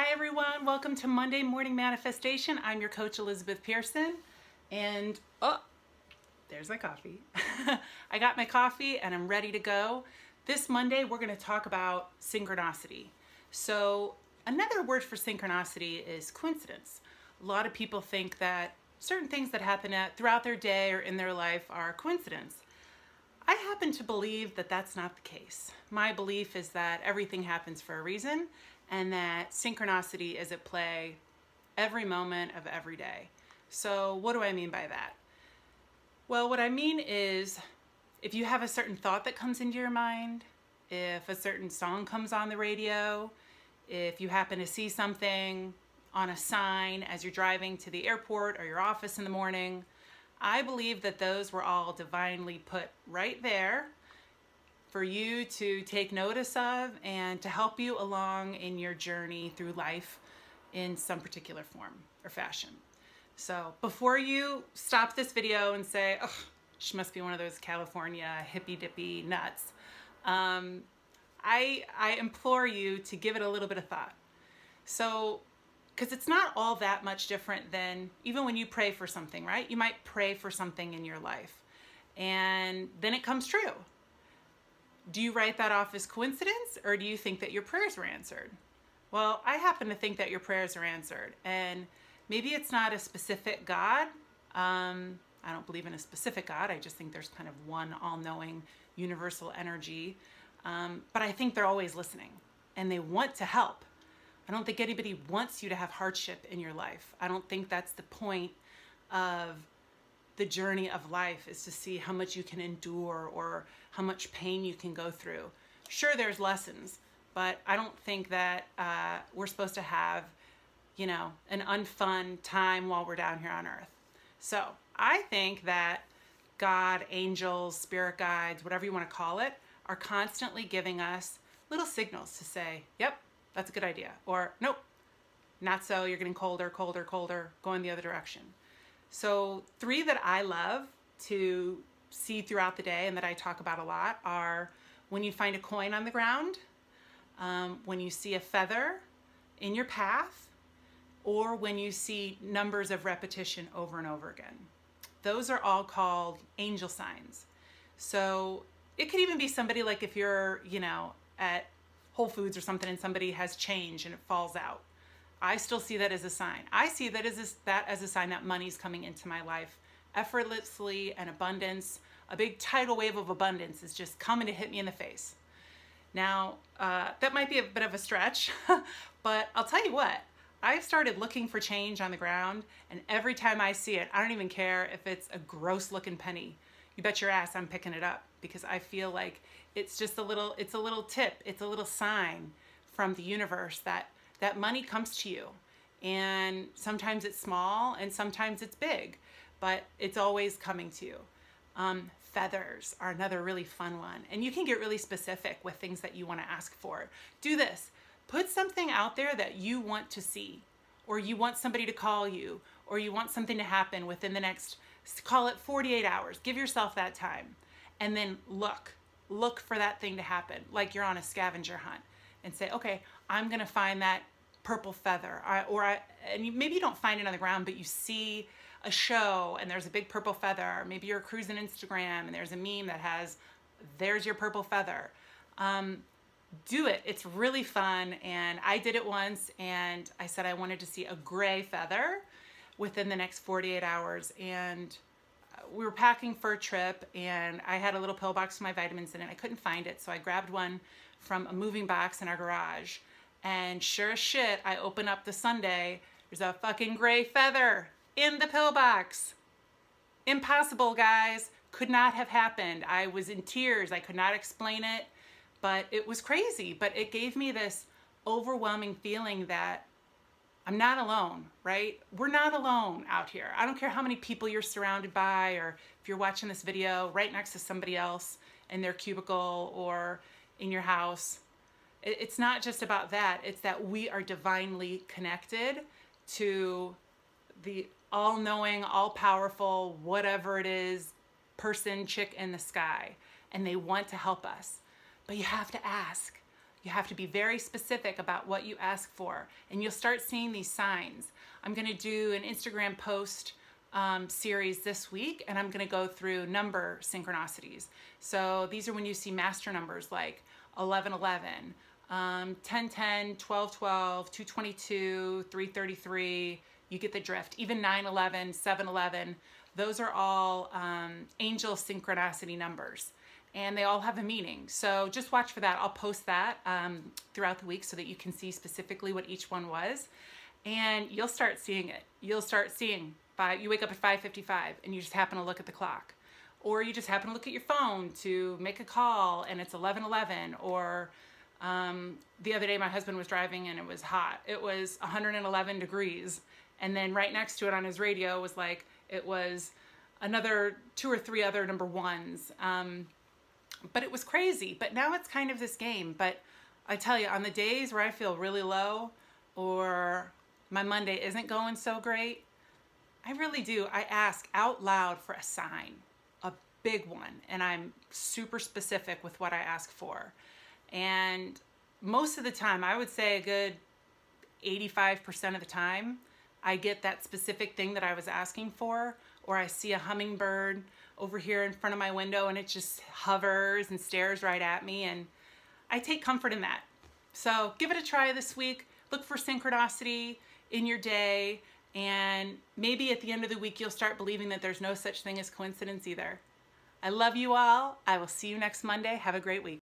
Hi everyone, welcome to Monday Morning Manifestation. I'm your coach Elizabeth Pearson and there's my coffee. I got my coffee and I'm ready to go. This Monday we're going to talk about synchronicity. So another word for synchronicity is coincidence. A lot of people think that certain things that happen throughout their day or in their life are coincidence. I happen to believe that that's not the case. My belief is that everything happens for a reason and that synchronicity is at play every moment of every day. So what do I mean by that? Well, what I mean is if you have a certain thought that comes into your mind, if a certain song comes on the radio, if you happen to see something on a sign as you're driving to the airport or your office in the morning, I believe that those were all divinely put right there for you to take notice of and to help you along in your journey through life in some particular form or fashion. So before you stop this video and say, oh, she must be one of those California hippy dippy nuts, I implore you to give it a little bit of thought. So, because it's not all that much different than even when you pray for something, right? You might pray for something in your life and then it comes true. Do you write that off as coincidence, or do you think that your prayers were answered? Well, I happen to think that your prayers are answered, and maybe it's not a specific God. I don't believe in a specific God. I just think there's kind of one all-knowing universal energy. But I think they're always listening and they want to help. I don't think anybody wants you to have hardship in your life. I don't think that's the point of the journey of life, is to see how much you can endure or how much pain you can go through. Sure, there's lessons, but I don't think that we're supposed to have, you know, an unfun time while we're down here on earth. So I think that God, angels, spirit guides, whatever you want to call it, are constantly giving us little signals to say, yep, that's a good idea, or nope, not so, you're getting colder, colder, colder, going the other direction. So 3 that I love to see throughout the day and that I talk about a lot are when you find a coin on the ground, when you see a feather in your path, or when you see numbers of repetition over and over again. Those are all called angel signs. So it could even be somebody like if you're, you know, at Whole Foods or something and somebody has change and it falls out. I still see that as a sign. I see that as a sign that money's coming into my life effortlessly and abundance. A big tidal wave of abundance is just coming to hit me in the face. Now, that might be a bit of a stretch, but I'll tell you what, I've started looking for change on the ground, and every time I see it, I don't even care if it's a gross looking penny. You bet your ass I'm picking it up, because I feel like it's just a little tip, it's a little sign from the universe that money comes to you. And sometimes it's small and sometimes it's big, but it's always coming to you. Feathers are another really fun one. And you can get really specific with things that you want to ask for. Do this. Put something out there that you want to see, or you want somebody to call you, or you want something to happen within the next, call it 48 hours. Give yourself that time. And then look for that thing to happen, like you're on a scavenger hunt, and say, okay, I'm going to find that purple feather. And maybe you don't find it on the ground, but you see a show and there's a big purple feather. Maybe you're cruising Instagram and there's a meme that has, there's your purple feather. Do it. It's really fun. And I did it once and I said I wanted to see a gray feather within the next 48 hours. And we were packing for a trip and I had a little pillbox with my vitamins in it. I couldn't find it. So I grabbed one from a moving box in our garage. And sure as shit, I open up the Sunday, there's a fucking gray feather in the pillbox. Impossible, guys. Could not have happened. I was in tears. I could not explain it, but it was crazy. But it gave me this overwhelming feeling that I'm not alone, right? We're not alone out here. I don't care how many people you're surrounded by, or if you're watching this video right next to somebody else in their cubicle or in your house. It's not just about that. It's that we are divinely connected to the all-knowing, all-powerful, whatever it is, person, chick in the sky, and they want to help us. But you have to ask. You have to be very specific about what you ask for, and you'll start seeing these signs. I'm going to do an Instagram post series this week, and I'm going to go through number synchronicities. So these are when you see master numbers like 1111, 1010, 1212, 222, 333. You get the drift. Even 911, 711. Those are all angel synchronicity numbers, and they all have a meaning. So just watch for that. I'll post that throughout the week so that you can see specifically what each one was, and you'll start seeing it. You'll start seeing, you wake up at 5:55 and you just happen to look at the clock, or you just happen to look at your phone to make a call and it's 11:11, or the other day my husband was driving and it was hot. It was 111 degrees, and then right next to it on his radio was like, it was another 2 or 3 other number ones. But it was crazy. But now it's kind of this game. But I tell you, on the days where I feel really low or my Monday isn't going so great, I really do. I ask out loud for a sign, a big one. And I'm super specific with what I ask for. And most of the time, I would say a good 85% of the time, I get that specific thing that I was asking for, or I see a hummingbird over here in front of my window and it just hovers and stares right at me, and I take comfort in that. So give it a try this week. Look for synchronicity in your day, and maybe at the end of the week you'll start believing that there's no such thing as coincidence either. I love you all. I will see you next Monday. Have a great week.